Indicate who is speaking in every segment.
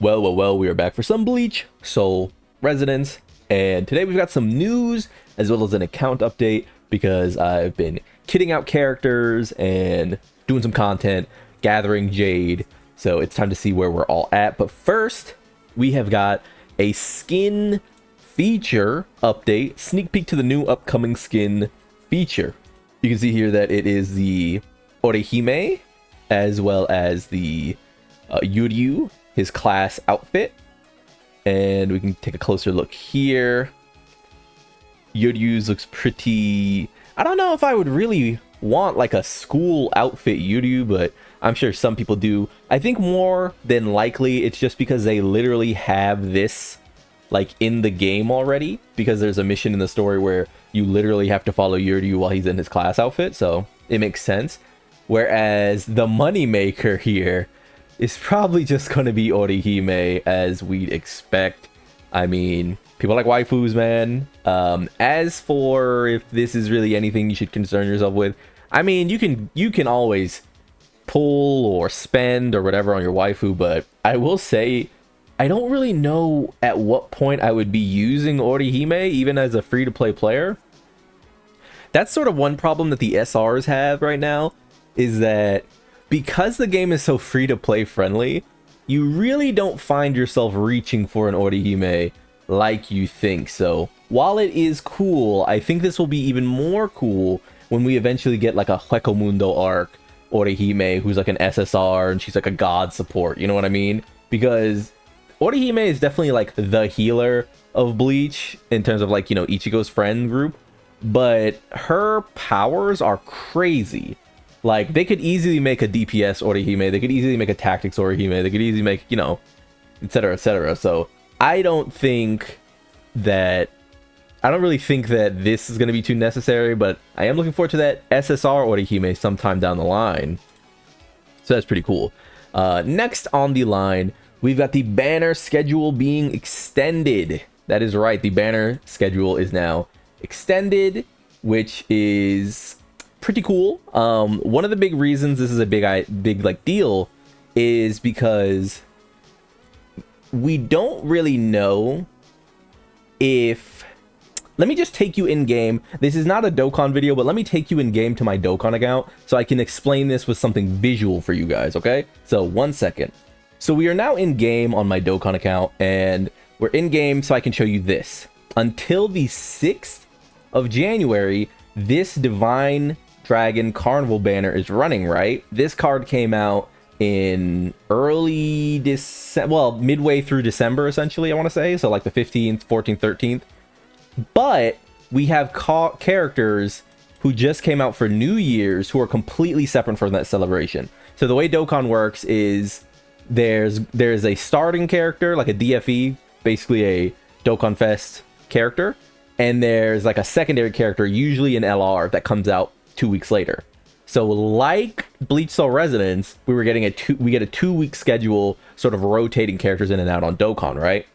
Speaker 1: Well, we are back for some Bleach Soul Resonance, and today we've got some news as well as an account update because I've been kitting out characters and doing some content, gathering Jade, so it's time to see where we're all at. But first, we have got a skin feature update, sneak peek to the new upcoming skin feature. You can see here that it is the Orihime as well as the Yuryu, his class outfit, and we can take a closer look here. Yuryu's looks pretty... I don't know if I would really want like a school outfit Yuryu, but I'm sure some people do. I think more than likely it's just because they literally have this like in the game already, because there's a mission in the story where you literally have to follow Yuryu while he's in his class outfit, so it makes sense. Whereas the moneymaker here is probably just going to be Orihime, as we'd expect. I mean, people like waifus, man. As for if this is really anything you should concern yourself with, I mean, you can always pull or spend or whatever on your waifu, but I will say I don't really know at what point I would be using Orihime, even as a free-to-play player. That's sort of one problem that the SRs have right now, is that because the game is so free-to-play friendly, you really don't find yourself reaching for an Orihime like you think. So while it is cool, I think this will be even more cool when we eventually get like a Hueco Mundo arc Orihime, who's like an SSR and she's like a god support, you know what I mean? Because Orihime is definitely like the healer of Bleach in terms of like, you know, Ichigo's friend group, but her powers are crazy. Like, they could easily make a DPS Orihime, they could easily make a tactics Orihime, they could easily make, you know, etc, etc. So I don't really think that this is going to be too necessary, but I am looking forward to that SSR Orihime sometime down the line. So that's pretty cool. Next on the line, we've got the banner schedule being extended. That is right, the banner schedule is now extended, which is pretty cool. One of the big reasons this is a big like deal is because we don't really know if... Let me just take you in game. This is not a Dokkan video, but let me take you in game to my Dokkan account so I can explain this with something visual for you guys, okay? So 1 second. So we are now in game on my Dokkan account, and we're in game so I can show you this. Until the 6th of January, this Divine Dragon Carnival banner is running, right? This card came out in early December, well, midway through December, essentially, I want to say. So like the 15th, 14th, 13th. But we have characters who just came out for New Year's who are completely separate from that celebration. So the way Dokkan works is there's a starting character, like a DFE, basically a Dokkan Fest character. And there's like a secondary character, usually an LR, that comes out 2 weeks later. So like Bleach Soul Resonance, we get a 2-week schedule, sort of rotating characters in and out on Dokkan, right?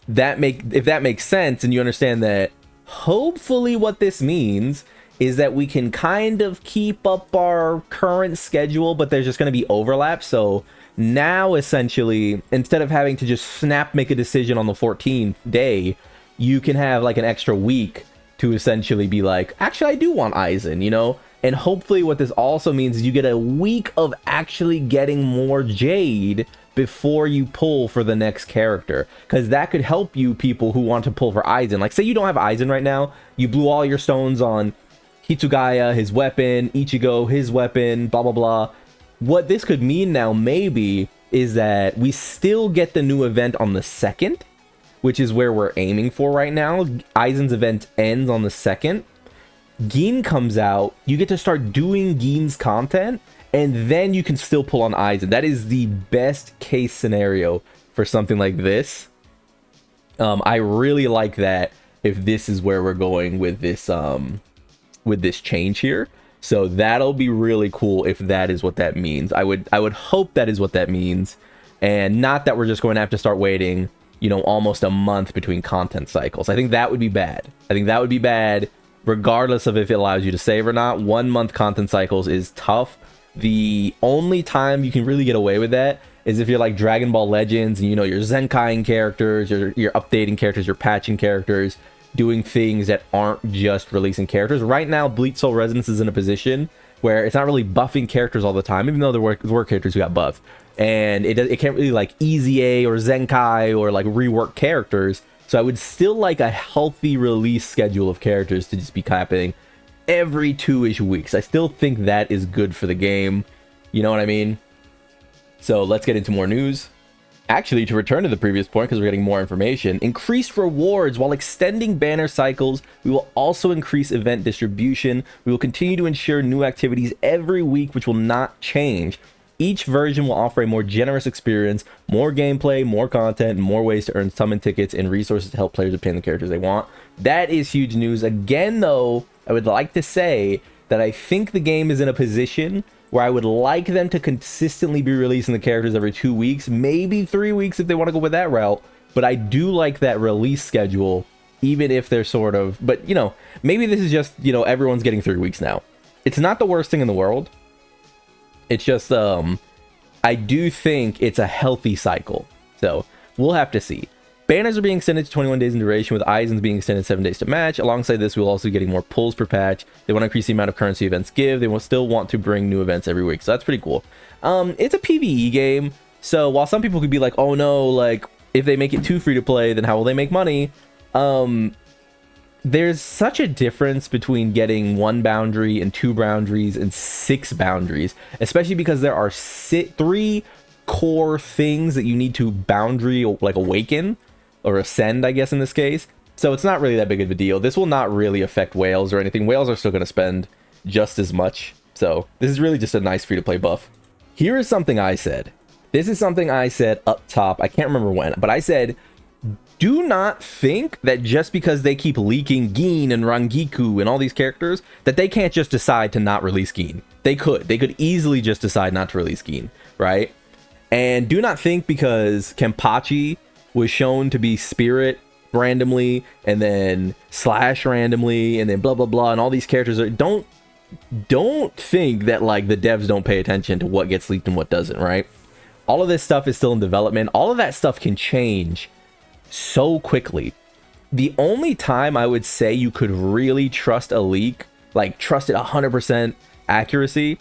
Speaker 1: If that makes sense, and you understand that hopefully what this means is that we can kind of keep up our current schedule, but there's just going to be overlap. So now essentially, instead of having to just make a decision on the 14th day, you can have like an extra week to essentially be like, actually, I do want Aizen, you know? And hopefully what this also means is you get a week of actually getting more Jade before you pull for the next character. Because that could help you people who want to pull for Aizen. Like, say you don't have Aizen right now, you blew all your stones on Hitsugaya, his weapon, Ichigo, his weapon, blah, blah, blah. What this could mean now, maybe, is that we still get the new event on the 2nd, which is where we're aiming for right now. Aizen's event ends on the 2nd. Gin comes out, you get to start doing Gin's content, and then you can still pull on Aizen. That is the best case scenario for something like this. I really like that if this is where we're going with this change here. So that'll be really cool if that is what that means. I would hope that is what that means, and not that we're just going to have to start waiting, you know, almost a month between content cycles. I think that would be bad. I think that would be bad regardless of if it allows you to save or not. 1 month content cycles is tough. The only time you can really get away with that is if you're like Dragon Ball Legends and you're Zenkaiing characters, you're updating characters, you're patching characters, doing things that aren't just releasing characters. Right now, Bleach Soul Resonance is in a position where it's not really buffing characters all the time, even though there were characters who got buffed. And it can't really like Easy A or Zenkai or like rework characters. So I would still like a healthy release schedule of characters to just be happening every 2-ish weeks. I still think that is good for the game. You know what I mean? So let's get into more news. Actually, to return to the previous point, because we're getting more information, increased rewards while extending banner cycles. We will also increase event distribution. We will continue to ensure new activities every week, which will not change. Each version will offer a more generous experience, more gameplay, more content, and more ways to earn summon tickets and resources to help players obtain the characters they want. That is huge news. Again, though, I would like to say that I think the game is in a position where I would like them to consistently be releasing the characters every 2 weeks, maybe 3 weeks if they want to go with that route. But I do like that release schedule, even if they're sort of... But, maybe this is just, everyone's getting 3 weeks now. It's not the worst thing in the world. It's just, I do think it's a healthy cycle. So, we'll have to see. Banners are being extended to 21 days in duration, with Aizen's being extended 7 days to match. Alongside this, we'll also be getting more pulls per patch. They want to increase the amount of currency events give. They will still want to bring new events every week. So that's pretty cool. It's a PvE game. So while some people could be like, oh no, like if they make it too free to play, then how will they make money? There's such a difference between getting 1 boundary and 2 boundaries and 6 boundaries, especially because there are 3 core things that you need to boundary like awaken or ascend, I guess, in this case. So it's not really that big of a deal. This will not really affect whales or anything. Whales are still going to spend just as much. So this is really just a nice free-to-play buff. Here is something I said. This is something I said up top. I can't remember when, but I said, do not think that just because they keep leaking Gin and Rangiku and all these characters, that they can't just decide to not release Gin. They could. They could easily just decide not to release Gin, right? And do not think because Kenpachi was shown to be Spirit randomly and then Slash randomly and then blah blah blah and all these characters are don't think that like the devs don't pay attention to what gets leaked and what doesn't, right? All of this stuff is still in development. All of that stuff can change so quickly. The only time I would say you could really trust a leak, like trust it 100% accuracy,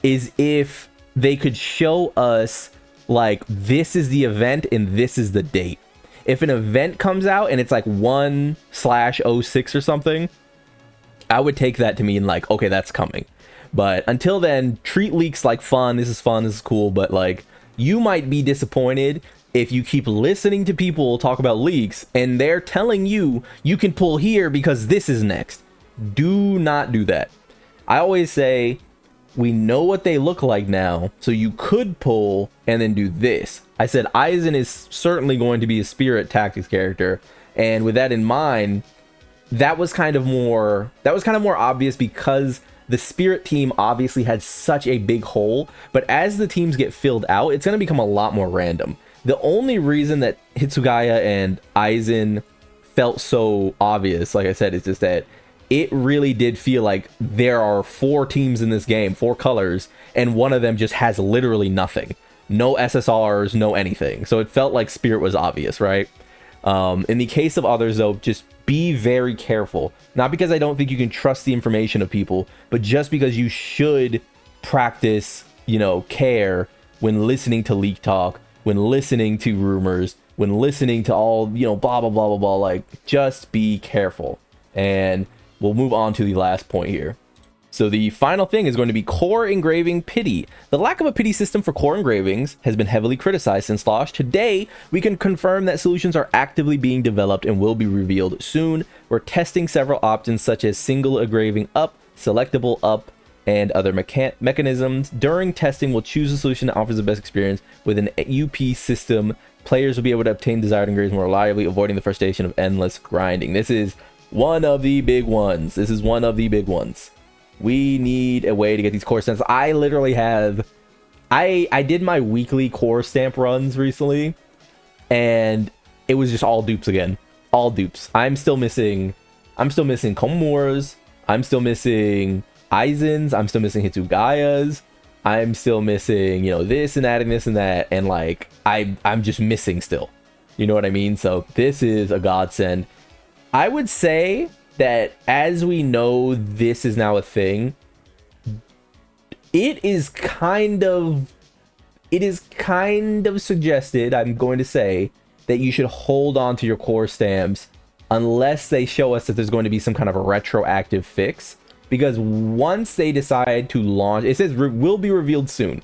Speaker 1: is if they could show us like this is the event and this is the date. If an event comes out and it's like 1/06 or something, I would take that to mean like, okay, that's coming. But until then, treat leaks like fun. This is cool. But like, you might be disappointed if you keep listening to people talk about leaks and they're telling you you can pull here because this is next. Do not do that. I always say, we know what they look like now, so you could pull and then do this. I said Aizen is certainly going to be a Spirit Tactics character, and with that in mind, that was kind of more obvious because the Spirit team obviously had such a big hole, but as the teams get filled out, it's going to become a lot more random. The only reason that Hitsugaya and Aizen felt so obvious, like I said, is just that it really did feel like there are 4 teams in this game, 4 colors, and one of them just has literally nothing. No SSRs, no anything. So it felt like Spirit was obvious, right? In the case of others, though, just be very careful. Not because I don't think you can trust the information of people, but just because you should practice, care when listening to leak talk, when listening to rumors, when listening to all, blah, blah, blah, blah, blah. Like, just be careful. And we'll move on to the last point here. So the final thing is going to be core engraving pity. The lack of a pity system for core engravings has been heavily criticized since launch. Today, we can confirm that solutions are actively being developed and will be revealed soon. We're testing several options such as single engraving up, selectable up, and other mechanisms. During testing, we'll choose a solution that offers the best experience with an UP system. Players will be able to obtain desired engravings more reliably, avoiding the frustration of endless grinding. This is one of the big ones. We need a way to get these core stamps. I literally have... I did my weekly core stamp runs recently, and it was just all dupes again. All dupes. I'm still missing Komuras. I'm still missing Aizen's. I'm still missing Hitsugayas. I'm still missing, this and that and this and that, and like I'm just missing still. You know what I mean? So this is a godsend. I would say that as we know this is now a thing, it is kind of suggested, I'm going to say, that you should hold on to your core stamps unless they show us that there's going to be some kind of a retroactive fix. Because once they decide to launch, it says will be revealed soon,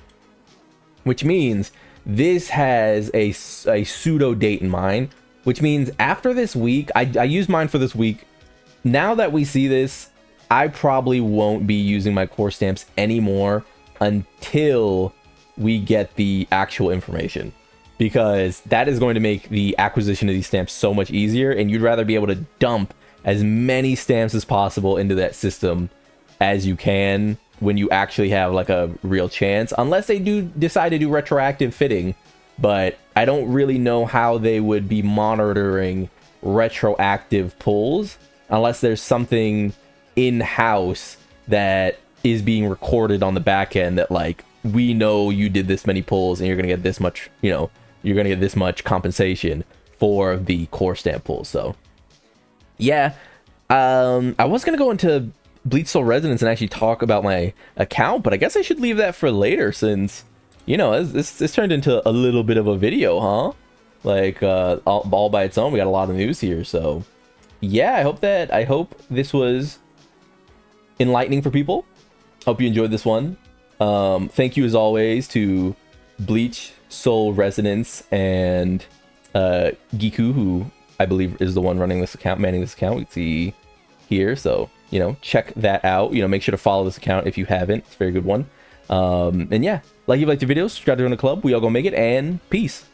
Speaker 1: which means this has a pseudo date in mind, which means after this week, I used mine for this week. Now that we see this, I probably won't be using my core stamps anymore until we get the actual information, because that is going to make the acquisition of these stamps so much easier, and you'd rather be able to dump as many stamps as possible into that system as you can when you actually have like a real chance, unless they do decide to do retroactive fitting. But I don't really know how they would be monitoring retroactive pulls unless there's something in-house that is being recorded on the back end that, like, we know you did this many pulls and you're gonna get this much, you're gonna get this much compensation for the core stamp pulls. So yeah, I was gonna go into Bleach Soul Resonance and actually talk about my account, but I guess I should leave that for later, since this turned into a little bit of a video, huh? Like all by its own. We got a lot of news here, so yeah, I hope this was enlightening for people. Hope you enjoyed this one. Thank you as always to Bleach Soul Resonance and Giku, who I believe is the one running this account, manning this account. We can see here, so check that out. Make sure to follow this account if you haven't. It's a very good one. And yeah, like if you liked the video, subscribe to the club. We all gonna make it, and peace.